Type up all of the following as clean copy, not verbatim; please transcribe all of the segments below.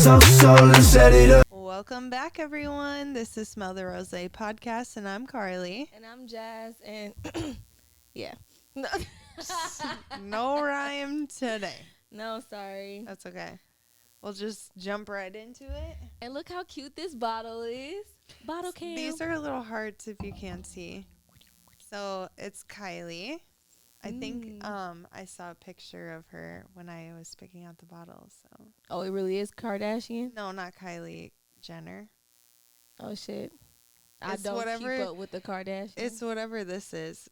So let's set it up. Welcome back, everyone. This is Smell the Rosé podcast, and I'm Carly. And I'm Jazz, and yeah. No rhyme today. No, sorry. That's okay. We'll just jump right into it. And look how cute this bottle is. Bottle cam. These are little hearts if you can't see. So it's Kylie. I think I saw a picture of her when I was picking out the bottles. So. Oh, it really is Kardashian? No, not Kylie Jenner. Oh, shit. I It's don't whatever, keep up with the Kardashians. It's whatever this is.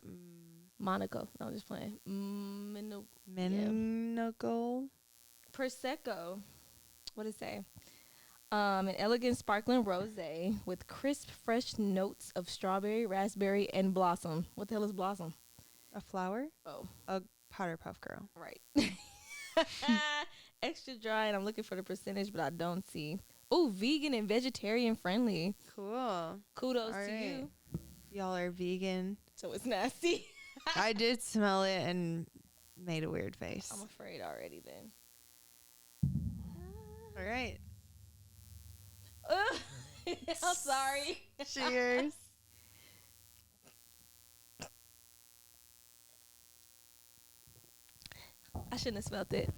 Monaco. No, I'm just playing. Monaco. Prosecco. What does it say? An elegant sparkling rosé with crisp, fresh notes of strawberry, raspberry, and blossom. What the hell is blossom? A flower? Oh. A Powder Puff Girl. Right. Extra dry, and I'm looking for the percentage, but I don't see. Oh, vegan and vegetarian friendly. Cool. Kudos All to right. you. Y'all are vegan. So it's nasty. I did smell it and made a weird face. I'm afraid already then. All right. I'm sorry. Cheers. I shouldn't have smelled it.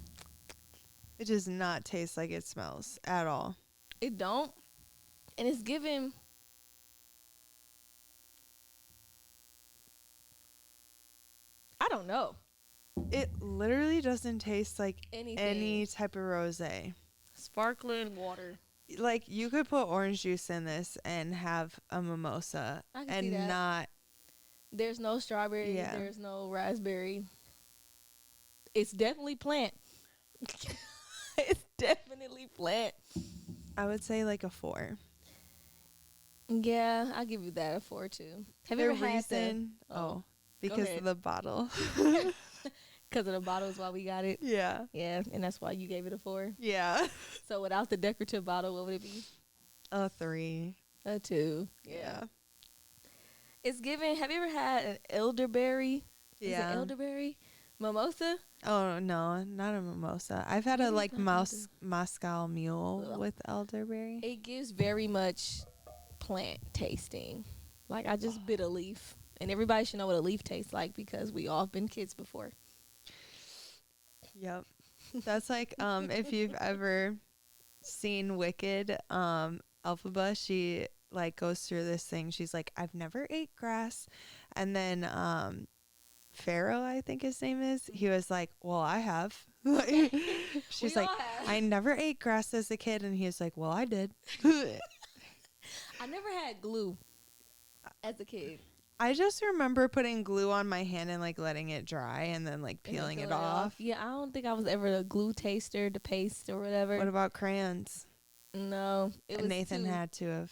It does not taste like it smells at all. It don't. And it's giving. I don't know. It literally doesn't taste like Anything. any type of rosé. Sparkling water. Like, you could put orange juice in this and have a mimosa I can see that. and not. There's no strawberry. Yeah. There's no raspberry. It's definitely plant. It's definitely plant. I would say like a 4. Yeah, I'll give you that, a 4 too. Have you The ever had the... reason? Oh, because ahead. of the bottle. Because of the bottle is why we got it. Yeah. Yeah, and that's why you gave it a 4. Yeah. So without the decorative bottle, what would it be? A 3. A 2. Yeah. It's given. Have you ever had an elderberry? Yeah. Is it elderberry mimosa? Oh, no, not a mimosa. I've had What a is like that? Moscow Mule Ugh. with elderberry. It gives very much plant tasting. Like, I just bit a leaf. And everybody should know what a leaf tastes like because we all been kids before. Yep. That's like if you've ever seen Wicked, Elphaba, she like goes through this thing. She's like, I've never ate grass. And then Pharaoh, I think his name is, he was like, well, I have. She's We like, all have. I never ate grass as a kid. And he was like, well, I did. I never had glue as a kid. I just remember putting glue on my hand and like letting it dry and then like And then peeling it peel off. Yeah, I don't think I was ever a glue taster, the paste or whatever. What about crayons? No, it was Nathan too, had to have.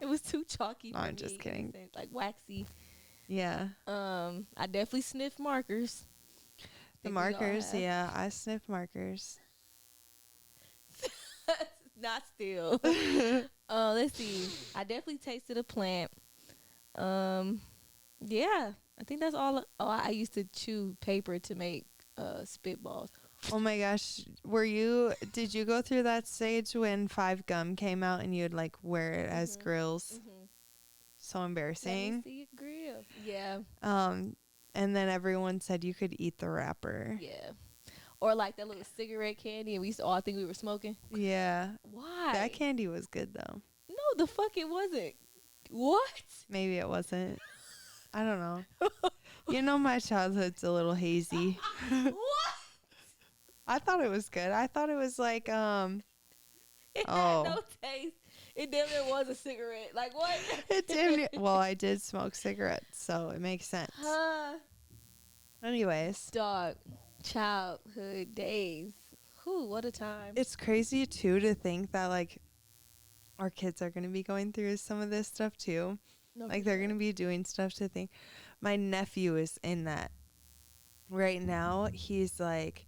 It was too chalky. No, for I'm just me. kidding. Like waxy. Yeah. I definitely sniffed markers. The Think we all markers, have. yeah. I sniff markers. Not still. Let's see. I definitely tasted a plant. Yeah, I think that's all. Oh, I used to chew paper to make spitballs. Oh my gosh. Did you go through that stage when 5 Gum came out and you'd like wear it as grills? So Let embarrassing. me see your grill. Yeah, And then everyone said you could eat the wrapper. yeah. Or like that little cigarette candy, and we used to all think we were smoking. Yeah. Why? That candy was good though. No, the fuck it wasn't. What? Maybe it wasn't. I don't know. You know, my childhood's a little hazy. What? I thought it was good. I thought it was like, It had no taste. It damn near was a cigarette. Like what? it didn't. Well, I did smoke cigarettes, so it makes sense. Anyways, Dog, childhood days. Whew, what a time. it's crazy too to think that like our kids are gonna be going through some of this stuff too. No, Like for they're sure. gonna be doing stuff to think. My nephew is in that right now. He's like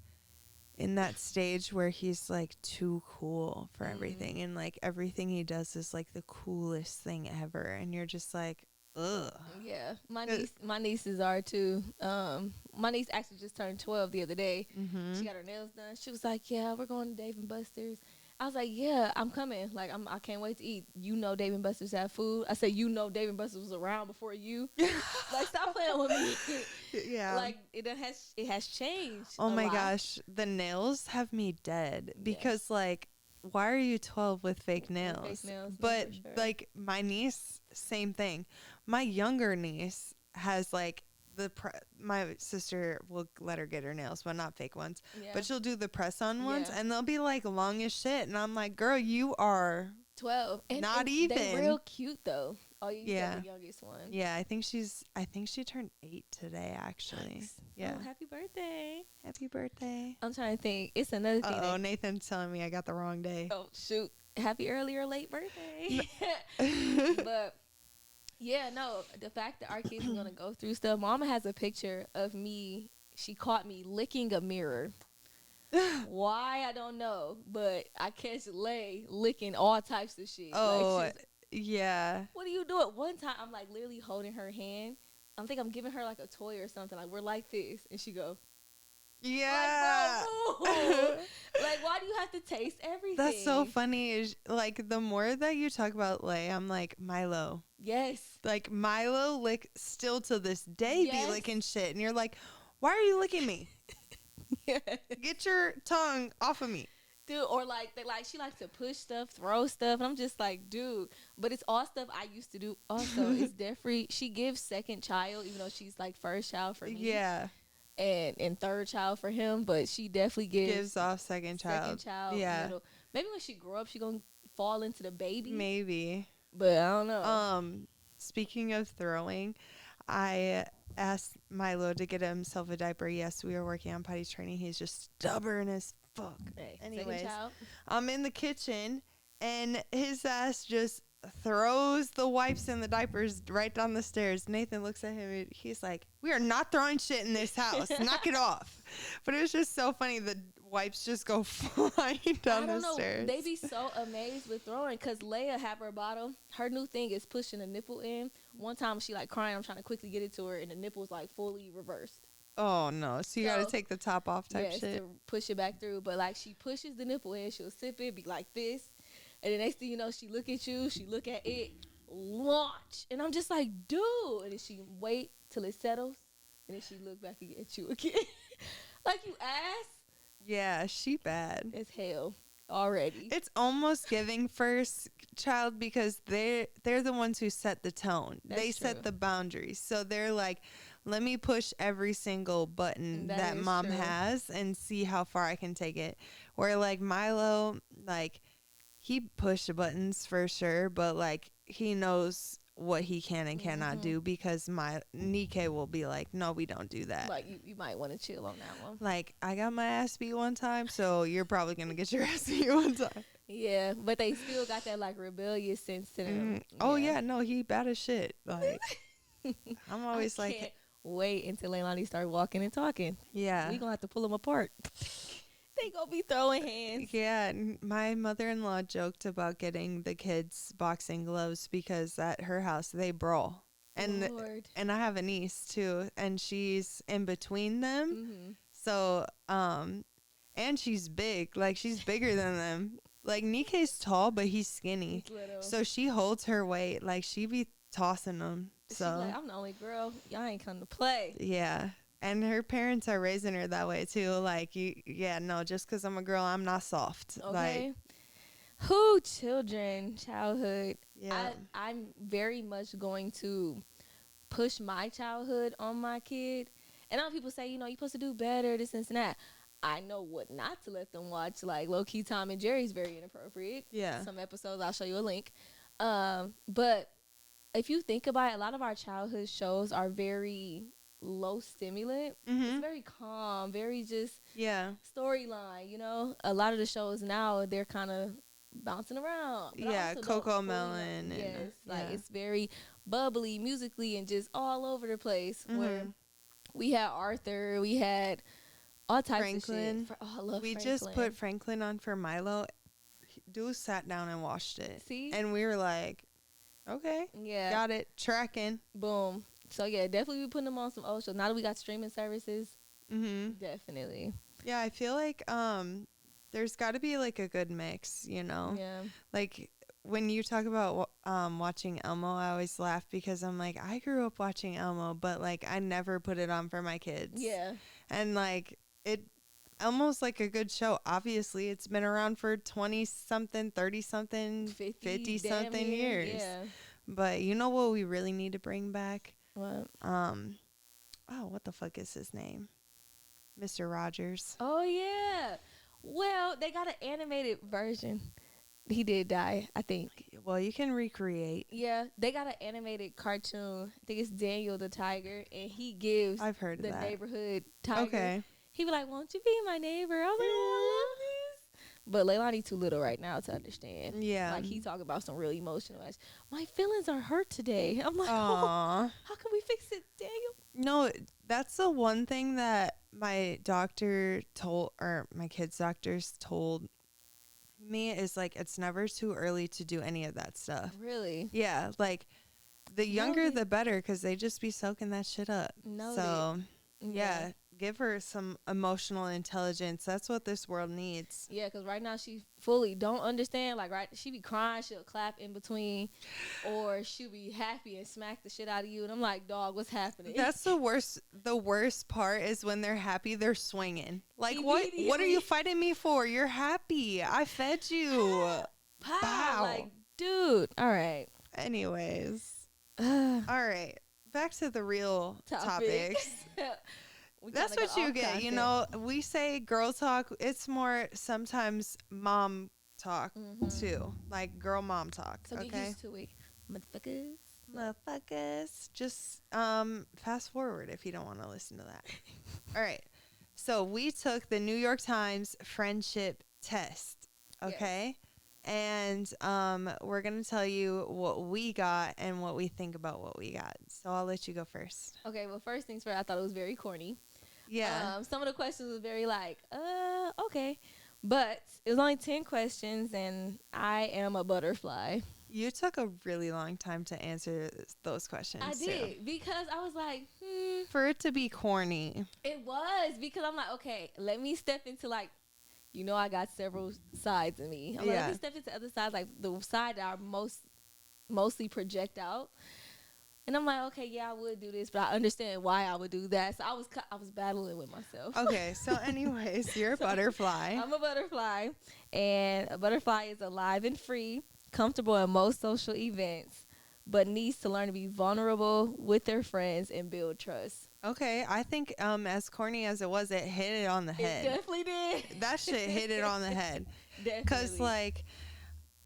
in that stage where he's like too cool for everything, and like everything he does is like the coolest thing ever, and you're just like, ugh. Yeah, my nieces are too. My niece actually just turned 12 the other day. Mm-hmm. She got her nails done. She was like, "Yeah, we're going to Dave and Buster's." I was like, yeah, I'm coming. Like, I can't wait to eat. You know, Dave and Buster's have food. I said, you know, Dave and Buster's was around before you. Like, stop playing with me. Yeah. Like, it has changed. Oh a my lot. gosh, the nails have me dead Yeah. because like, why are you 12 with fake nails? Fake nails, no, But for sure. like my niece, same thing. My younger niece has like my sister will let her get her nails, but not fake ones. Yeah. But she'll do the press on ones, Yeah. and they'll be like long as shit. And I'm like, girl, you are 12. not and even. They real cute though. Oh, you Yeah. got the youngest one. Yeah, I think she turned 8 today actually. Nice. Yeah. Oh, happy birthday. Happy birthday. I'm trying to think. It's another thing. Oh, Nathan's telling me I got the wrong day. Oh, shoot. Happy early or late birthday. But yeah, no, the fact that our kids are gonna go through stuff. Mama has a picture of me. She caught me licking a mirror. Why, I don't know, but I catch Lay licking all types of shit. Oh, Like, yeah. what are you doing? One time, I'm like literally holding her hand. I think I'm giving her like a toy or something. Like, we're like this, and she go, Yeah. like, bro, move. Like, why do you have to taste everything? That's so funny. Is like the more that you talk about Lay, I'm like Milo. Yes. Like Milo lick still to this day Yes. be licking shit, and you're like, why are you licking me? Yeah. Get your tongue off of me. Dude, or like she likes to push stuff, throw stuff, and I'm just like, dude. But it's all stuff I used to do. Also, it's definitely she gives second child, even though she's like first child for me. Yeah. And third child for him, but she definitely gives off second child. Second child. Yeah. Middle. Maybe when she grow up, she gonna fall into the baby. Maybe. But I don't know. Speaking of throwing, I asked Milo to get himself a diaper. Yes, we were working on potty training. He's just stubborn as fuck. Hey, Anyways, second child. I'm in the kitchen, and his ass just throws the wipes and the diapers right down the stairs. Nathan looks at him, and he's like, we are not throwing shit in this house. Knock it off. But it was just so funny. The wipes just go flying down the stairs. They be so amazed with throwing because Leia have her bottle. Her new thing is pushing a nipple in. One time she like crying. I'm trying to quickly get it to her, and the nipple's like fully reversed. Oh no! So you got to take the top off type shit to push it back through. But like she pushes the nipple in, she'll sip it, be like this, and the next thing you know, she look at you, she look at it, launch, and I'm just like, dude. And then she wait till it settles, and then she look back at you again, like you ass. Yeah, she bad as hell already. It's almost giving first child because they're the ones who set the tone. That's they true. set the boundaries. So they're like, let me push every single button that mom true. has and see how far I can take it. Where like Milo, like he pushed the buttons for sure, but like he knows what he can and cannot do because my Nike will be like, no, we don't do that. Like you might want to chill on that one. Like I got my ass beat one time, so you're probably gonna get your ass beat one time. Yeah, but they still got that like rebellious sense to them. Oh yeah, no, he bad as shit. Like I'm always I like, can't wait until Leilani start walking and talking. yeah, We gonna have to pull them apart. They gonna be throwing hands. yeah. My mother-in-law joked about getting the kids boxing gloves because at her house they brawl, and Lord. and I have a niece too, and she's in between them. Mm-hmm. So and she's big, like she's bigger than them. Like Nike's tall, but he's skinny, so she holds her weight. Like she be tossing them. So she's like, I'm the only girl. Y'all ain't come to play. yeah. And her parents are raising her that way too. Like, no, just because I'm a girl, I'm not soft. Okay. Like, who children, childhood. yeah. I'm very much going to push my childhood on my kid. And other people say, you're supposed to do better, this and that. I know what not to let them watch. Like, low-key Tom and Jerry's very inappropriate. Yeah. Some episodes, I'll show you a link. But if you think about it, a lot of our childhood shows are very low stimulant. It's very calm, very just storyline, A lot of the shows now, they're kind of bouncing around. Yeah, Coco Melon. It's very bubbly musically and just all over the place. Where we had Arthur, we had all types of shit. I love we Franklin. just put Franklin on for Milo. Dude sat down and watched it. See? And we were like, okay, got it, tracking. Boom. So yeah, definitely be putting them on some old shows. Now that we got streaming services, definitely. Yeah, I feel like There's got to be like a good mix, you know? Yeah. Like when you talk about watching Elmo, I always laugh because I'm like, I grew up watching Elmo, but like I never put it on for my kids. Yeah. And like it Elmo's like a good show. Obviously, it's been around for 20 something, 30 something, 50 damn something near, years. Yeah. But you know what we really need to bring back? What? What the fuck is his name? Mr. Rogers. Oh yeah. Well, they got an animated version. He did die, I think. Well, you can recreate. Yeah, they got an animated cartoon. I think it's Daniel the Tiger, and he gives I've heard of the that. neighborhood tiger. Okay. He be like, "Won't you be my neighbor?" I was like, "Oh, I love this." But Leilani too little right now to understand. Yeah. Like he talking about some really emotional. My feelings are hurt today. I'm like, oh, Aw. how can we fix it, Daniel? No, that's the one thing that my doctor told, or my kids' doctors told me is like, it's never too early to do any of that stuff. Really? Yeah, like the younger Noted. the better, because they just be soaking that shit up. Noted. So yeah, give her some emotional intelligence. That's what this world needs. Yeah, because right now she fully don't understand. Like, right, she be crying, she'll clap in between, or she'll be happy and smack the shit out of you. And I'm like, dog, what's happening? That's the worst. The worst part is when they're happy, they're swinging. Like, what are you Immediately. fighting me for? You're happy. I fed you. Pow. Wow. Like, dude. All right. Anyways. All right. Back to the real topics. That's what you get. You know, we say girl talk. It's more sometimes mom talk too. Like girl mom talk. So get okay. used to it, motherfuckers. Motherfuckers. Just fast forward if you don't want to listen to that. All right. So we took the New York Times friendship test. Okay. Yes. And we're gonna tell you what we got and what we think about what we got. So I'll let you go first. Okay. Well, first things first. I thought it was very corny. Yeah. Some of the questions was very like, okay. But it was only 10 questions, and I am a butterfly. You took a really long time to answer those questions. I did, because I was like, For it to be corny. It was, because I'm like, okay, let me step into like, you know, I got several sides in me. I'm like, let me step into other sides, like the side that I mostly project out. And I'm like, okay, yeah, I would do this, but I understand why I would do that. So I was battling with myself. Okay, so anyways, you're a butterfly. I'm a butterfly, and a butterfly is alive and free, comfortable in most social events, but needs to learn to be vulnerable with their friends and build trust. Okay, I think as corny as it was, it hit it on the head. It definitely did. That shit hit it on the head. Definitely. Because like,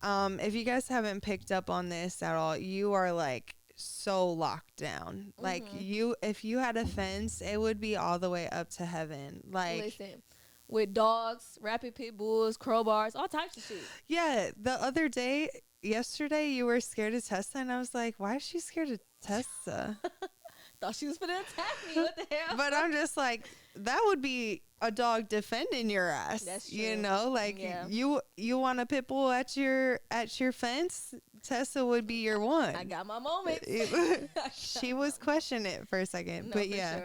if you guys haven't picked up on this at all, you are like so locked down. Like if you had a fence, it would be all the way up to heaven. Like, listen, with dogs, rapid pit bulls, crowbars, all types of shit. Yeah, yesterday you were scared of Tessa, and I was like, why is she scared of Tessa? Thought she was gonna attack me. What the hell? But I'm just like, that would be a dog defending your ass. That's true. You know, like you want a pit bull at your fence. Tessa would be your one. I got my moments. She was questioning it for a second, but yeah,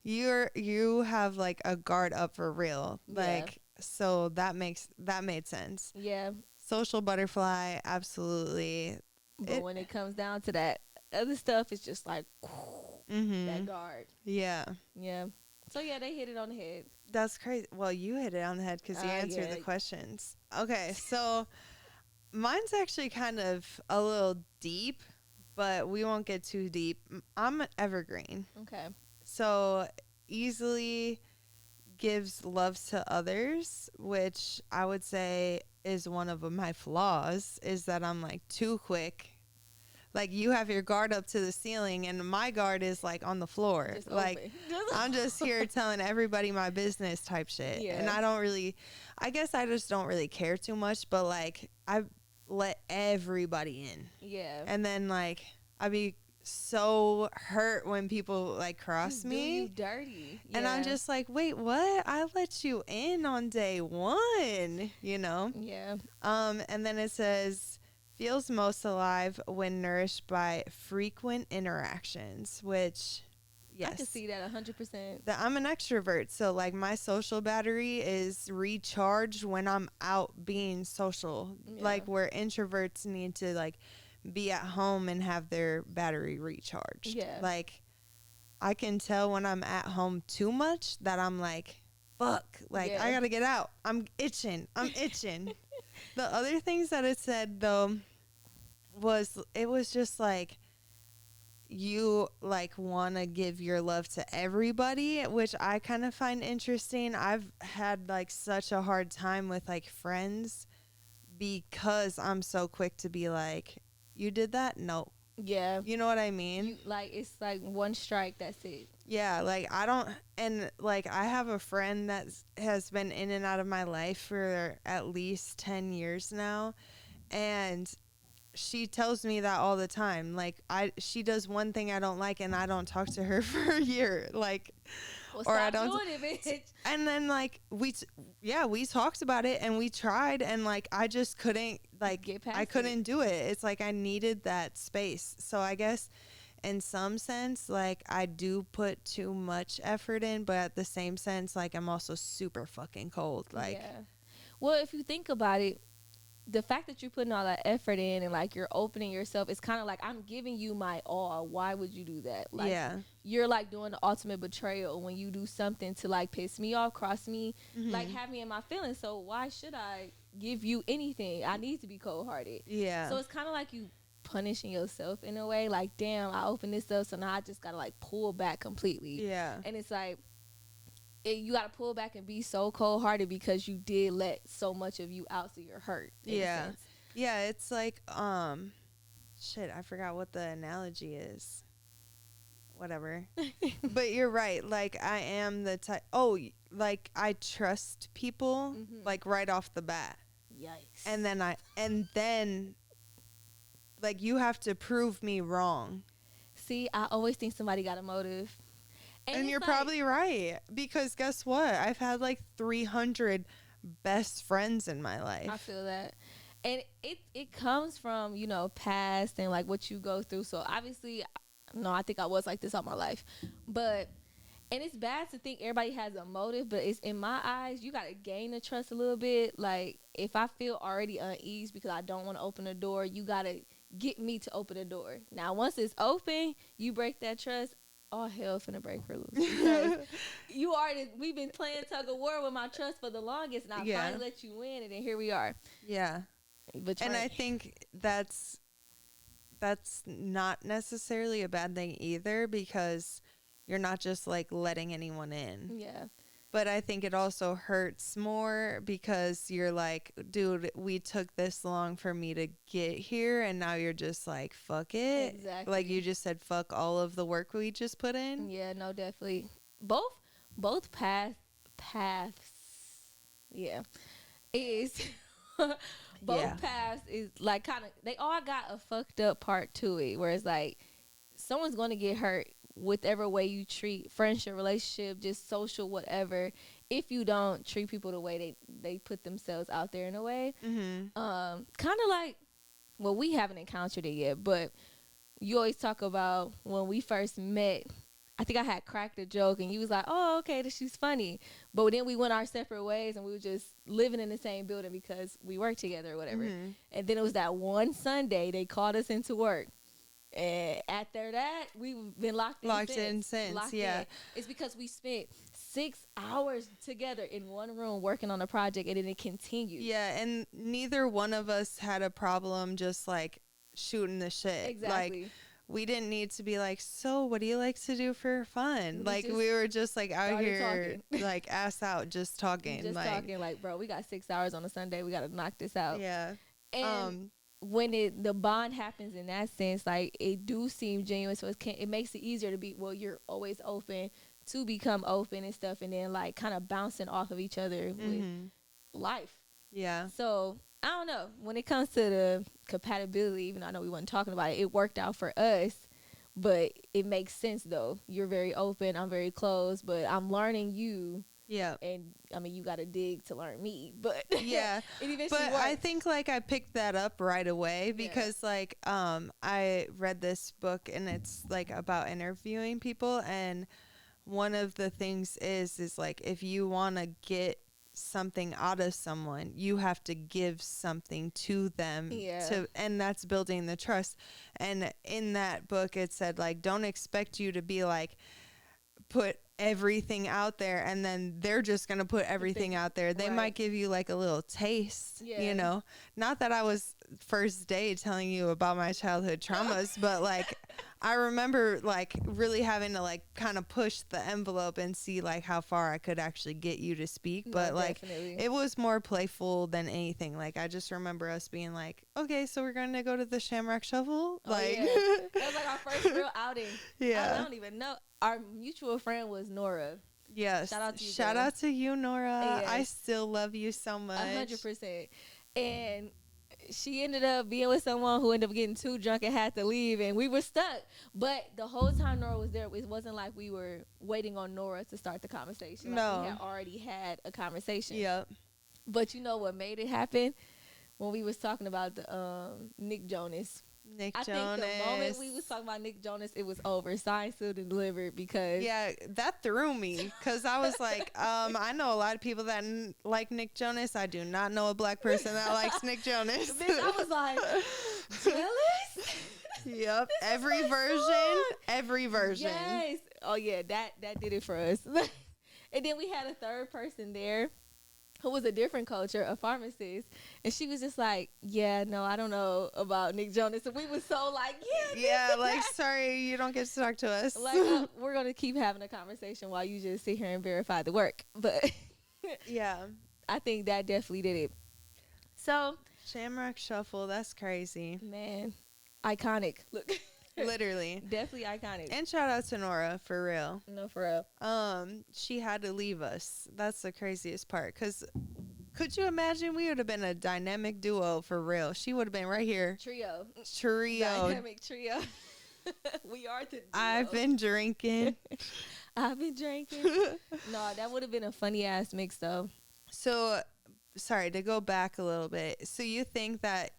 sure. you have like a guard up for real. Like, so that made sense. Yeah. Social butterfly, absolutely. But when it comes down to that other stuff, it's just like that guard. Yeah. Yeah. So yeah, they hit it on the head. That's crazy. Well, you hit it on the head because you answered the questions. Okay, so mine's actually kind of a little deep, but we won't get too deep. I'm an evergreen. Okay. So easily gives love to others, which I would say is one of my flaws, is that I'm like too quick. Like, you have your guard up to the ceiling and my guard is like on the floor. Just like I'm just here telling everybody my business type shit. Yeah. And I guess I just don't really care too much, but like I let everybody in. Yeah. And then like I be so hurt when people like cross just me. do you dirty. Yeah. And I'm just like, wait, what? I let you in on day one, you know? Yeah. And then it says, feels most alive when nourished by frequent interactions, which, Yes. I can see that 100%. That I'm an extrovert, so like my social battery is recharged when I'm out being social. Yeah. Like where introverts need to like be at home and have their battery recharged. Yeah. Like I can tell when I'm at home too much that I'm like, fuck, like Yeah. I gotta get out. I'm itching. The other things that it said though was it was just like you like want to give your love to everybody, which I kind of find interesting. I've had like such a hard time with like friends because I'm so quick to be like, you did that? No. Yeah. You know what I mean? You, like, it's like one strike, that's it. Yeah, like I don't, and like I have a friend that has been in and out of my life for at least 10 years now, and she tells me that all the time. Like she does one thing I don't like and I don't talk to her for a year. Like, Well, or I stop don't doing it, bitch. And then like we talked about it and we tried and like I just couldn't like Get past I couldn't do it. It's like I needed that space. So I guess in some sense like I do put too much effort in, but at the same sense like I'm also super fucking cold. Like yeah. Well, if you think about it, the fact that you're putting all that effort in and like you're opening yourself, it's kind of like I'm giving you my all. Why would you do that? Like, yeah. you're like doing the ultimate betrayal when you do something to like piss me off, cross me, like have me in my feelings. So why should I give you anything? I need to be cold hearted. Yeah. So it's kind of like you punishing yourself in a way. Like, damn, I opened this up, so now I just gotta like pull back completely. Yeah. And it's like, you got to pull back and be so cold-hearted because you did let so much of you out, so you're hurt. Yeah. Yeah, it's like shit, I forgot what the analogy is. Whatever. But you're right. Like I am the type like I trust people like right off the bat. Yikes. And then like you have to prove me wrong. See, I always think somebody got a motive. And you're like, probably right, because guess what? I've had like 300 best friends in my life. I feel that. And it comes from, you know, past and like what you go through. So obviously, no, I think I was like this all my life. But, and it's bad to think everybody has a motive, but it's in my eyes, you got to gain the trust a little bit. Like if I feel already uneasy because I don't want to open the door, you got to get me to open the door. Now, once it's open, you break that trust. All hell finna break her loose. Because we've been playing tug of war with my trust for the longest, and I finally let you win, and then here we are. Yeah. And I think that's not necessarily a bad thing either, because you're not just like letting anyone in. Yeah. But I think it also hurts more because you're like, dude, we took this long for me to get here, and now you're just like, fuck it. Exactly. Like you just said, fuck all of the work we just put in. Yeah, no, definitely. Both paths. Yeah, is both paths is like kind of, they all got a fucked up part to it, where it's like someone's going to get hurt whichever way you treat friendship, relationship, just social, whatever. If you don't treat people the way they put themselves out there in a way, kind of like, well, we haven't encountered it yet, but you always talk about when we first met. I think I had cracked a joke and you was like, oh, okay, she's funny. But then we went our separate ways and we were just living in the same building because we worked together or whatever. And then it was that one Sunday they called us into work. And after that, we've been locked in since. Locked in. It's because we spent 6 hours together in one room working on a project, and then it continued. Yeah, and neither one of us had a problem just like shooting the shit. Exactly. Like, we didn't need to be like, so what do you like to do for fun? Like we were just like out here like ass out just talking. Just like, talking like, bro, we got 6 hours on a Sunday. We got to knock this out. Yeah. And when the bond happens in that sense, like it do seem genuine, so it makes it easier to be, well, you're always open to become open and stuff, and then like kind of bouncing off of each other with life. Yeah. So I don't know, when it comes to the compatibility, even though I know we weren't talking about it, it worked out for us, but it makes sense though. You're very open, I'm very closed, but I'm learning you Yeah. And I mean, you got to dig to learn me, but Yeah. it eventually But works. I think like I picked that up right away because like I read this book and it's like about interviewing people, and one of the things is like if you want to get something out of someone, you have to give something to them and that's building the trust. And in that book it said like don't expect you to be like put everything out there and then they're just gonna put everything out there. They might give you like a little taste, you know, not that I was first day telling you about my childhood traumas, but like I remember like really having to like kind of push the envelope and see like how far I could actually get you to speak. But like it was more playful than anything. Like I just remember us being like, okay, so we're gonna go to the Shamrock Shuffle. That was like our first real outing. I don't even know. Our mutual friend was Nora. Yes. Shout out to you. Shout out to you, Nora. Yes. I still love you so much. 100%. And she ended up being with someone who ended up getting too drunk and had to leave, and we were stuck. But the whole time Nora was there, it wasn't like we were waiting on Nora to start the conversation. Like we had already had a conversation. Yep. But you know what made it happen? When we was talking about the Nick Jonas. I think the moment we was talking about Nick Jonas, it was over. Signed, sealed, and delivered because... Yeah, that threw me because I was like, I know a lot of people that like Nick Jonas. I do not know a black person that likes Nick Jonas. Bitch, I was like, jealous? Yep. Every version. Yes. Oh, yeah, that did it for us. And then we had a third person there who was a different culture, a pharmacist, and she was just like, yeah, no, I don't know about Nick Jonas. And we was so like, like, sorry, you don't get to talk to us. Like, we're going to keep having a conversation while you just sit here and verify the work. But yeah, I think that definitely did it. So Shamrock Shuffle, that's crazy. Man, iconic. Look. Literally. Definitely iconic. And shout out to Nora, for real. No, for real. She had to leave us. That's the craziest part. Because could you imagine we would have been a dynamic duo for real? She would have been right here. Trio. Dynamic trio. We are the duo. I've been drinking. No, that would have been a funny ass mix though. So, sorry, to go back a little bit. So you think that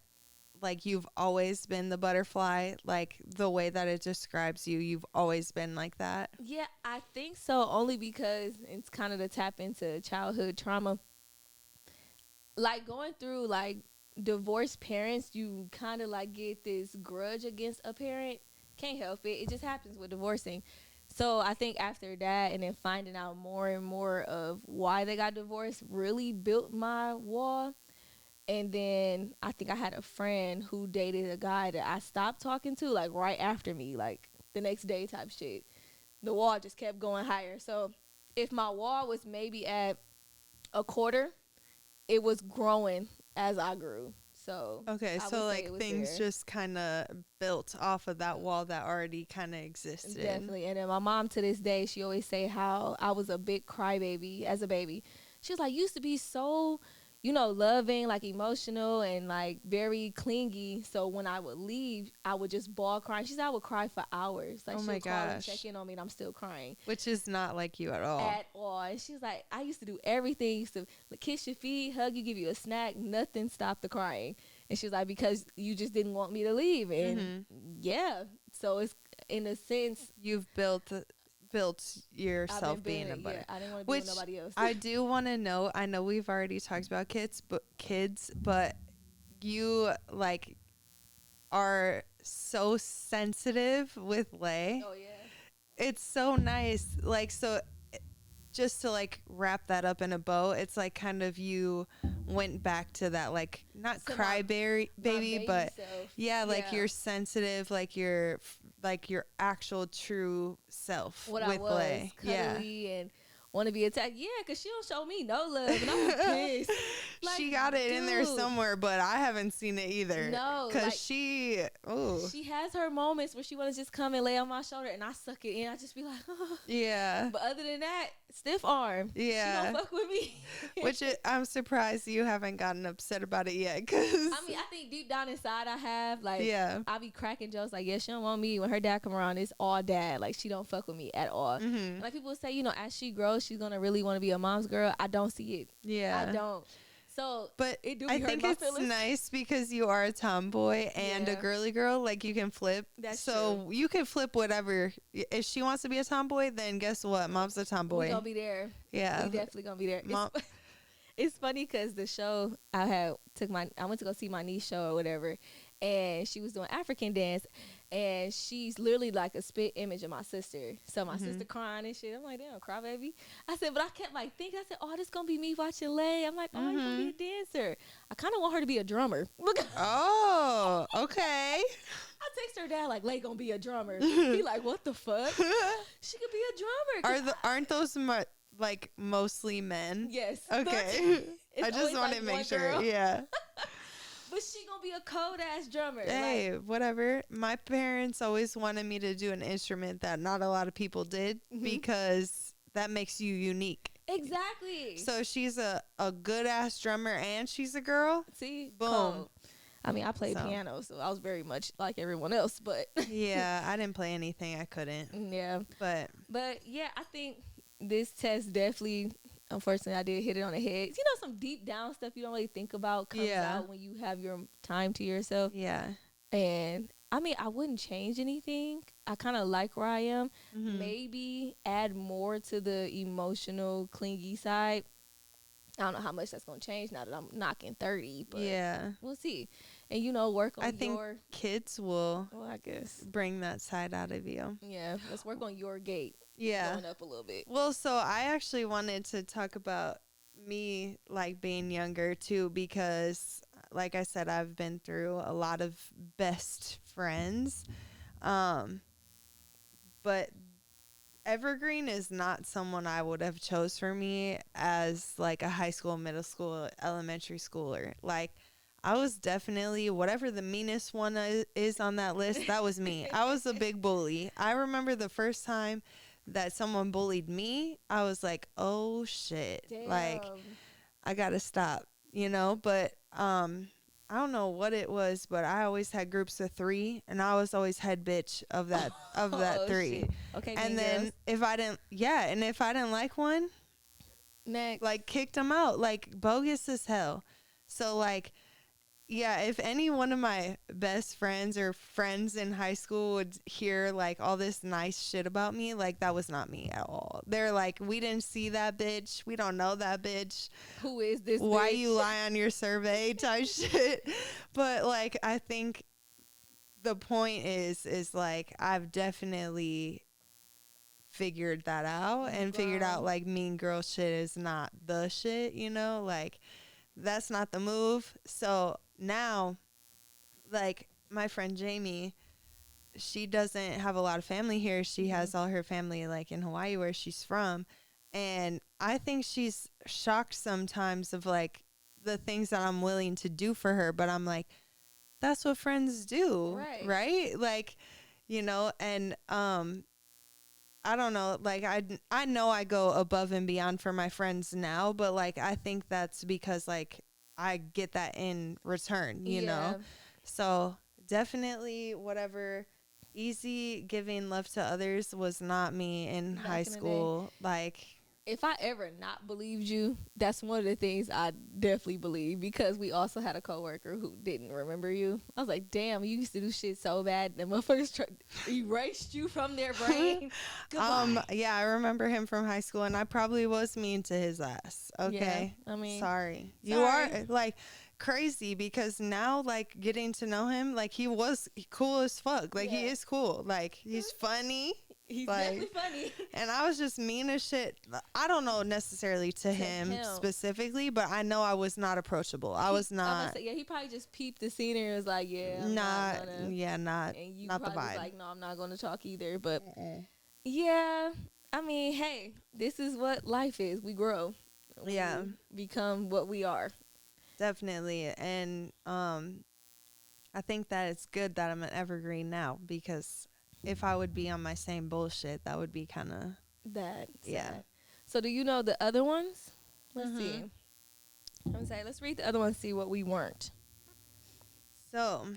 like you've always been the butterfly, like the way that it describes you, you've always been like that? Yeah, I think so, only because it's kind of to tap into childhood trauma. Like going through like divorced parents, you kind of like get this grudge against a parent. Can't help it. It just happens with divorcing. So I think after that and then finding out more and more of why they got divorced really built my wall. And then I think I had a friend who dated a guy that I stopped talking to, like, right after me, like, the next day type shit. The wall just kept going higher. So if my wall was maybe at a quarter, it was growing as I grew. So okay, so like things just kind of built off of that wall that already kind of existed. Definitely. And then my mom to this day, she always say how I was a big crybaby as a baby. She was like, used to be so, you know, loving, like emotional and like very clingy. So when I would leave, I would just bawl crying. She said I would cry for hours. Like, oh my gosh, call and check in on me and I'm still crying. Which is not like you at all. At all. And she was like, I used to do everything. Used to kiss your feet, hug you, give you a snack. Nothing stopped the crying. And she was like, because you just didn't want me to leave. And yeah, so it's in a sense you've built yourself being a butter. Yeah, I didn't want to be with nobody else. I do want to know, I know we've already talked about kids, but you like are so sensitive with Lay. Oh yeah. It's so nice. Like, so just to like wrap that up in a bow, it's like kind of you went back to that, like, not so baby, but self. Yeah, like you're sensitive, like your actual true self what with I was, Lay. Cuddly and want to be attacked. Yeah, because she don't show me no love, and I'm pissed. Like, she got it in there somewhere, but I haven't seen it either. No, because like, she has her moments where she want to just come and lay on my shoulder, and I suck it in. I just be like, oh. Yeah. But other than that, stiff arm. Yeah. She don't fuck with me. Which I'm surprised you haven't gotten upset about it yet. Cause I mean, I think deep down inside I have. Like, yeah. I be cracking jokes like, yeah, she don't want me. When her dad come around, it's all dad. Like, she don't fuck with me at all. Mm-hmm. Like, people say, you know, as she grows, she's gonna really want to be a mom's girl, I don't see it. Yeah. I don't. So, But it do be I hurting think my it's feelings. nice because you are a tomboy and a Yeah. girly girl. Like, you can flip. That's so true. you can flip whatever. If she wants to be a tomboy, then guess what? Mom's a tomboy. We gonna be there. Yeah. We definitely gonna be there. Mom- It's funny because the show I went to go see my niece show or whatever, and she was doing African dance, and she's literally like a spit image of my sister. So my sister crying and shit. I'm like, damn, cry baby. I said, but I kept like thinking. I said, oh, this gonna be me watching Lay. I'm like, oh, you gonna be a dancer. I kind of want her to be a drummer. Oh, okay. I text her dad like, Lay gonna be a drummer. He like, what the fuck? She could be a drummer. Aren't those like mostly men? Yes. Okay. It's I just always, want like, to make one sure. girl. Yeah. But she gonna be a cold ass drummer. Hey, whatever. My parents always wanted me to do an instrument that not a lot of people did because that makes you unique. Exactly. So she's a good ass drummer and she's a girl. See, Boom. cold. I mean, I played So. piano, so I was very much like everyone else. But Yeah, I didn't play anything. I couldn't. yeah, But yeah, I think this test definitely. Unfortunately, I did hit it on the head. You know, some deep down stuff you don't really think about comes out when you have your time to yourself. yeah. And I mean, I wouldn't change anything. I kind of like where I am. Mm-hmm. Maybe add more to the emotional, clingy side. I don't know how much that's going to change now that I'm knocking 30, but Yeah. we'll see. And, you know, work on I think kids will well, I guess. bring that side out of you. Yeah, let's work on your gait. Yeah. Going up a little bit. Well, so I actually wanted to talk about me like being younger too because like I said, I've been through a lot of best friends. But Evergreen is not someone I would have chose for me as like a high school, middle school, elementary schooler. Like I was definitely whatever the meanest one is on that list. That was me. I was a big bully. I remember the first time that someone bullied me, I was like, oh shit. Damn. Like I gotta stop, but I don't know what it was, but I always had groups of 3 and I was always head bitch of that Oh, 3. shit. Okay, And mean then girls. if I didn't like one, Next. like kicked them out, like bogus as hell. So like yeah, if any one of my best friends or friends in high school would hear like all this nice shit about me, like that was not me at all. They're like, we didn't see that bitch. We don't know that bitch. Who is this Why bitch? you lie on your survey type shit. But like, I think the point is like, I've definitely figured that out and figured out like mean girl shit is not the shit, like that's not the move. So now, like my friend Jamie, she doesn't have a lot of family here. She has all her family like in Hawaii where she's from. And I think she's shocked sometimes of like the things that I'm willing to do for her. But I'm like, that's what friends do. Right? Like, and I don't know, like I know I go above and beyond for my friends now, but like I think that's because like I get that in return, you know? So definitely whatever easy giving love to others was not me in high school. Like if I ever not believed you, that's one of the things I definitely believe because we also had a coworker who didn't remember you. I was like, damn, you used to do shit so bad the motherfuckers erased you from their brain. Yeah, I remember him from high school and I probably was mean to his ass. Okay. Yeah, I mean, sorry. You are like crazy because now like getting to know him, like he was cool as fuck. Like he is cool. Like he's funny. He's like, definitely funny. And I was just mean as shit. I don't know necessarily to him specifically, but I know I was not approachable. I was not. Say, he probably just peeped the scenery and was like, I'm not gonna, not. And you not the probably vibe. was like, no, I'm not going to talk either. But yeah, I mean, hey, this is what life is. We grow. We become what we are. Definitely. And I think that it's good that I'm an evergreen now because if I would be on my same bullshit, that would be kind of that. Yeah. Sad. So do you know the other ones? Let's see. I'm gonna say let's read the other ones. See what we weren't. So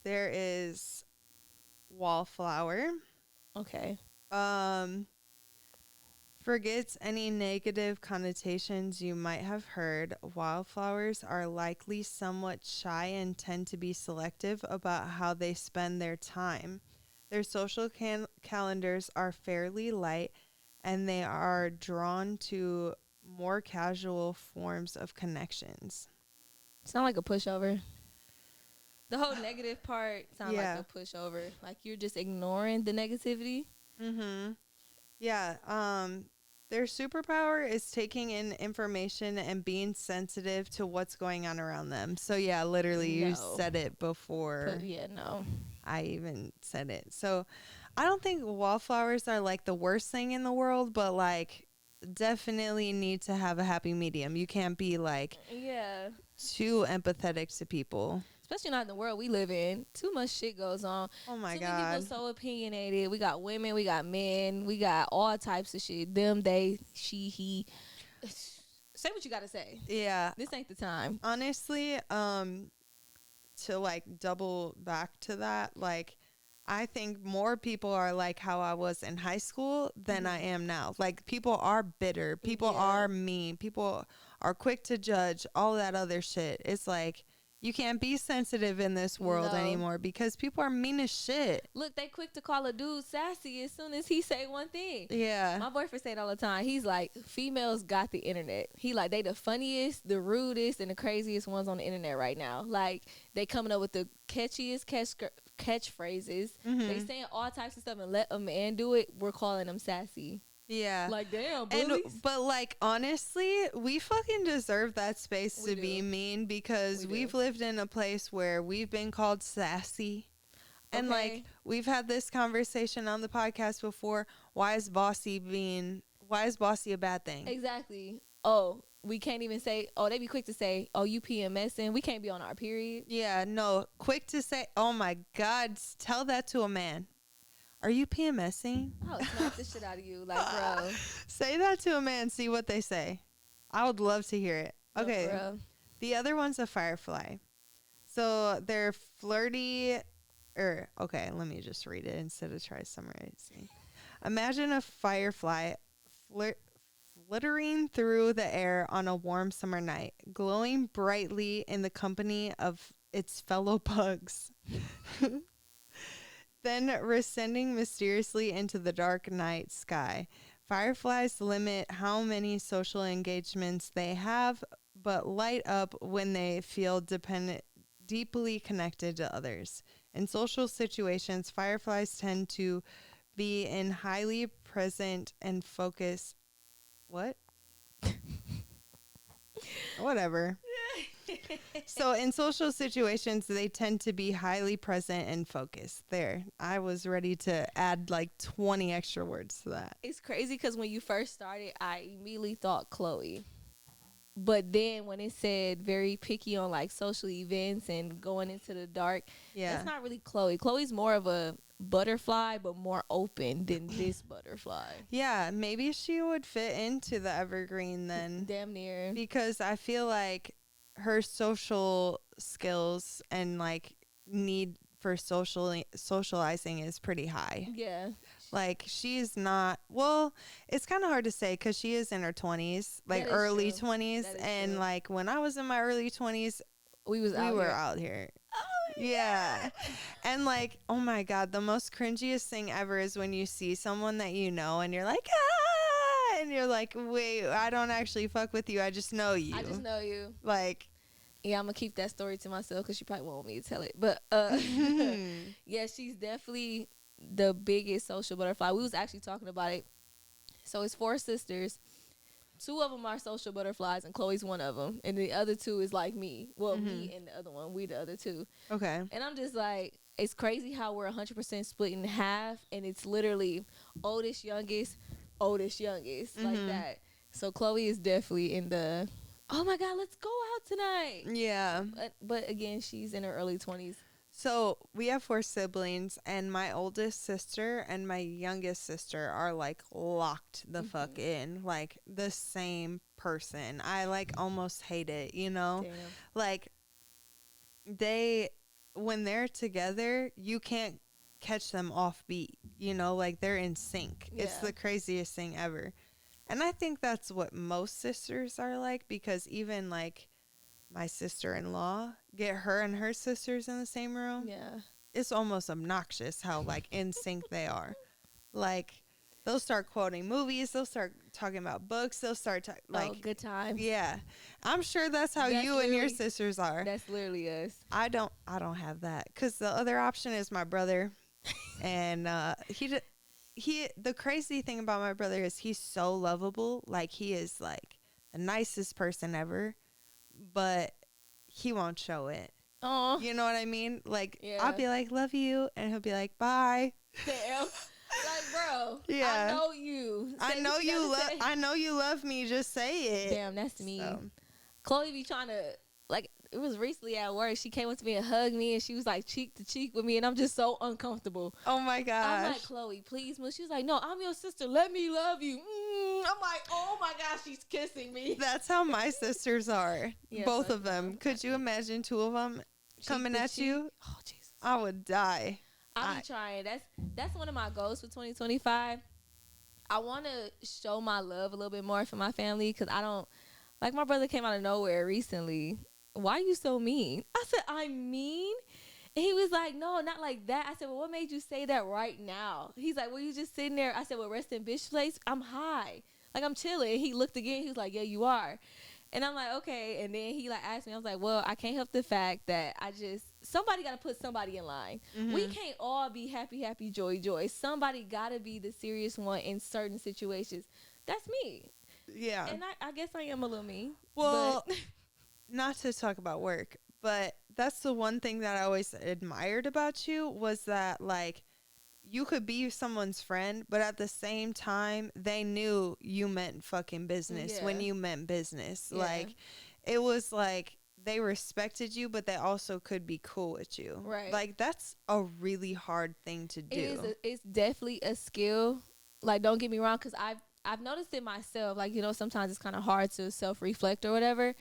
there is wallflower. Okay. Forgets any negative connotations you might have heard. Wildflowers are likely somewhat shy and tend to be selective about how they spend their time. Their social calendars are fairly light, and they are drawn to more casual forms of connections. Sound like a pushover. The whole negative part sound Yeah. like a pushover. Like you're just ignoring the negativity. Mm-hmm. Yeah. Their superpower is taking in information and being sensitive to what's going on around them. So yeah, literally you No. said it before No. I even said it. So I don't think wallflowers are like the worst thing in the world, but like definitely need to have a happy medium. You can't be like Yeah. too empathetic to people. Especially not in the world we live in. Too much shit goes on. Oh my Too many God. people so opinionated. We got women, we got men, we got all types of shit. Them, they, she, he. Say what you gotta say. Yeah. This ain't the time. Honestly, to like double back to that, like I think more people are like how I was in high school than I am now. Like people are bitter, people are mean, people are quick to judge, all that other shit. It's like you can't be sensitive in this world anymore because people are mean as shit. Look, they quick to call a dude sassy as soon as he say one thing. Yeah. My boyfriend say it all the time. He's like, females got the internet. He like, they the funniest, the rudest, and the craziest ones on the internet right now. Like, they coming up with the catchiest catchphrases. They saying all types of stuff and let a man do it. We're calling them sassy. Yeah. Like, damn, bullies. But like honestly, we fucking deserve that space to be mean because we've lived in a place where we've been called sassy. And like we've had this conversation on the podcast before. Why is bossy a bad thing? Exactly. Oh, we can't even say, oh, they be quick to say, oh, you PMSing. We can't be on our period. Yeah, no, quick to say, oh my God, tell that to a man. Are you PMSing? I'll smack the shit out of you. Like, bro. Say that to a man, see what they say. I would love to hear it. Okay. No, the other one's a firefly. So they're flirty. Okay, let me just read it instead of try summarizing. Imagine a firefly flittering through the air on a warm summer night, glowing brightly in the company of its fellow bugs. Then receding mysteriously into the dark night sky. Fireflies limit how many social engagements they have, but light up when they feel deeply connected to others. In social situations, fireflies tend to be in highly present and focused. What? Whatever. So in social situations, they tend to be highly present and focused. There, I was ready to add like 20 extra words to that. It's crazy because when you first started, I immediately thought Chloe. But then when it said very picky on like social events and going into the dark, that's not really Chloe. Chloe's more of a butterfly, but more open than this butterfly. Yeah, maybe she would fit into the evergreen then. Damn near. Because I feel like her social skills and like need for socializing is pretty high. Yeah. Like she's not, well, it's kind of hard to say because she is in her 20s, like early 20s. And like when I was in my early 20s, we were out here. Oh, yeah. And like, oh my God, the most cringiest thing ever is when you see someone that you know and you're like, ah, and you're like, wait, I don't actually fuck with you. I just know you. Like, yeah, I'm gonna keep that story to myself because she probably won't want me to tell it. But yeah, she's definitely the biggest social butterfly. We was actually talking about it. So it's 4 sisters. 2 of them are social butterflies, and Chloe's one of them. And the other 2 is like me. Well, me and the other one. We the other 2. Okay. And I'm just like, it's crazy how we're 100% split in half, and it's literally oldest, youngest, like that. So Chloe is definitely in the, oh my God, let's go out tonight. Yeah. But again, she's in her early 20s. So we have 4 siblings, and my oldest sister and my youngest sister are like locked the fuck in, like the same person. I like almost hate it, you know? Damn. Like when they're together, you can't catch them off beat, you know? Like they're in sync. Yeah. It's the craziest thing ever. And I think that's what most sisters are like, because even like my sister-in-law, get her and her sisters in the same room. Yeah. It's almost obnoxious how like in sync they are. Like they'll start quoting movies, they'll start talking about books, they'll start like good times. yeah. I'm sure that's how That's you and your literally- sisters are. That's literally us. I don't have that, cuz the other option is my brother. And he the crazy thing about my brother is he's so lovable. Like he is like the nicest person ever, but he won't show it. Oh, You know what I mean? Like Yeah. I'll be like, love you, and he'll be like, bye. damn. Like, bro. Yeah. I know you. I Say know what you gotta love say. I know you love me, just say it. Damn, that's me. So, Chloe be trying to, like, it was recently at work. She came up to me and hugged me, and she was like cheek to cheek with me, and I'm just so uncomfortable. oh my I'm gosh. like, Chloe, please move. She was like, no, I'm your sister. Let me love you. I'm like, oh my gosh, she's kissing me. That's how my sisters are. Yeah, Both both of them. of them. Could you imagine two of them coming Cheek to at cheek. you? Oh, Jesus. I would die. I I- be trying. That's one of my goals for 2025. I want to show my love a little bit more for my family, because I don't, like, my brother came out of nowhere recently. Why you so mean? I said, I'm mean? And he was like, no, not like that. I said, well, what made you say that right now? He's like, well, you just sitting there. I said, well, rest in bitch place. I'm high. Like, I'm chilling. He looked again. He was like, yeah, you are. And I'm like, okay. And then he like asked me, I was like, well, I can't help the fact that somebody got to put somebody in line. Mhm. We can't all be happy, happy, joy, joy. Somebody got to be the serious one in certain situations. That's me. Yeah. And I guess I am a little mean. Well, but not to talk about work, but that's the one thing that I always admired about you, was that like you could be someone's friend, but at the same time they knew you meant fucking business when Yeah. you meant business. Yeah. Like it was like they respected you, but they also could be cool with you. Right. Like that's a really hard thing to do. it's definitely a skill. Like, don't get me wrong, because I've noticed it myself. Like, you know, sometimes it's kind of hard to self-reflect or whatever.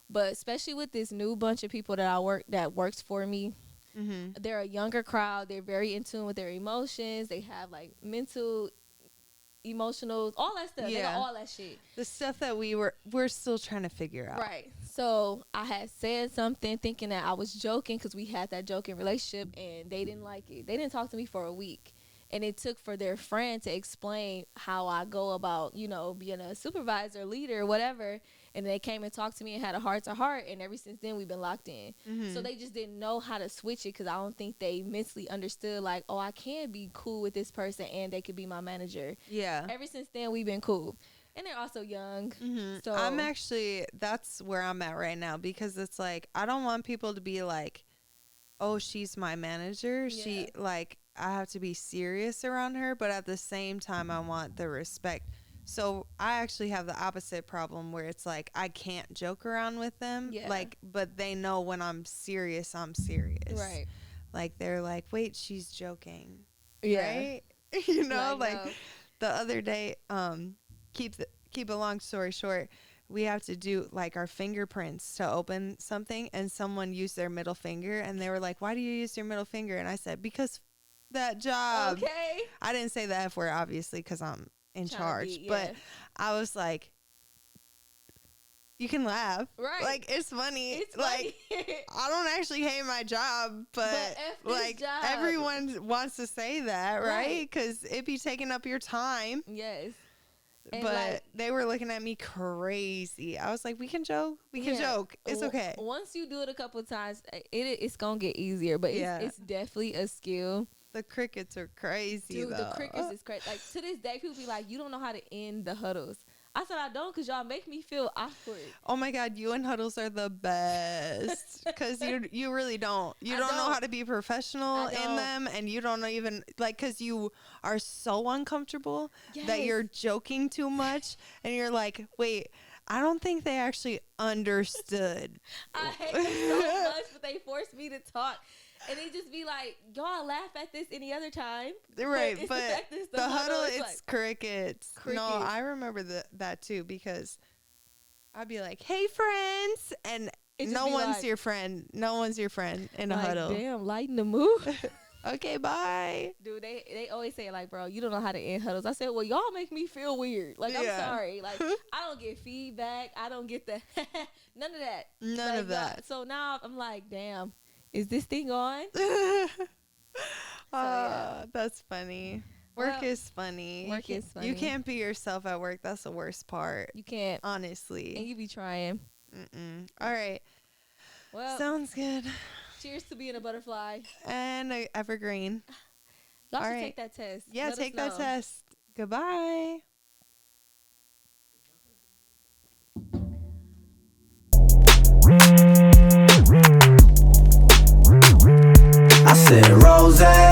But especially with this new bunch of people that works for me, Mm-hmm. they're a younger crowd. They're very in tune with their emotions. They have like mental, emotional, all that stuff. They got Yeah. all that shit. The stuff that we're still trying to figure out. Right. So I had said something thinking that I was joking, because we had that joking relationship, and they didn't like it. They didn't talk to me for a week. And it took for their friend to explain how I go about, you know, being a supervisor, leader, whatever. And they came and talked to me and had a heart-to-heart. And ever since then, we've been locked in. Mhm. So they just didn't know how to switch it, because I don't think they mentally understood, like, oh, I can be cool with this person and they could be my manager. Yeah. Ever since then, we've been cool. And they're also young. Mm-hmm. So I'm actually, that's where I'm at right now, because it's like I don't want people to be like, oh, she's my manager. She Yeah. like, I have to be serious around her, but at the same time I want the respect. So I actually have the opposite problem, where it's like I can't joke around with them. Yeah. Like, but they know when I'm serious, I'm serious. Right. Like they're like, wait, she's joking. Yeah. Right? You know, like no. the other day, keep a long story short, we have to do like our fingerprints to open something, and someone used their middle finger, and they were like, why do you use your middle finger? And I said, because that job. Okay. I didn't say the F word, obviously, because I'm in Trying to charge, be- but yeah. I was like, you can laugh. Right. Like, it's funny. It's like, funny. I don't actually hate my job, but F this like job. everyone wants to say that, right? Right. Because it be taking up your time. Yes. And But like, they were looking at me crazy. I was like, we can joke. We can yeah, joke. It's okay. Once you do it a couple of times, it's gonna get easier. But Yeah. it's definitely a skill. The crickets are crazy, Dude, though. the crickets is crazy. Like, to this day, people be like, you don't know how to end the huddles. I said, I don't, because y'all make me feel awkward. Oh my God, you and huddles are the best, because you really don't. You I don't know don't. how to be professional I in don't. them, and you don't even like, because you are so uncomfortable that Yes. you're joking too much, and you're like, wait, I don't think they actually understood. I hate them so much, but they force me to talk. And they just be like, y'all laugh at this any other time. Right, it's the but fact that it's the huddle, it's it's like, crickets. No, crickets. I remember that too, because I'd be like, "Hey, friends," and It just no be one's like- your friend. No one's your friend in a like, huddle. damn, lighten the mood. Okay, bye. Dude, they always say like, bro, you don't know how to end huddles. I said, well, y'all make me feel weird. Like, I'm sorry. Like, I don't get feedback. I don't get the none of that. None of that. So now I'm like, damn, is this thing on? That's funny. Work is funny. Work is funny. You can't be yourself at work. That's the worst part. You can't. Honestly. And you be trying. All right. Well, sounds good. Cheers to being a butterfly. And a evergreen. Y'all should take that test. Yeah, take that test. Goodbye. I said, Rosé.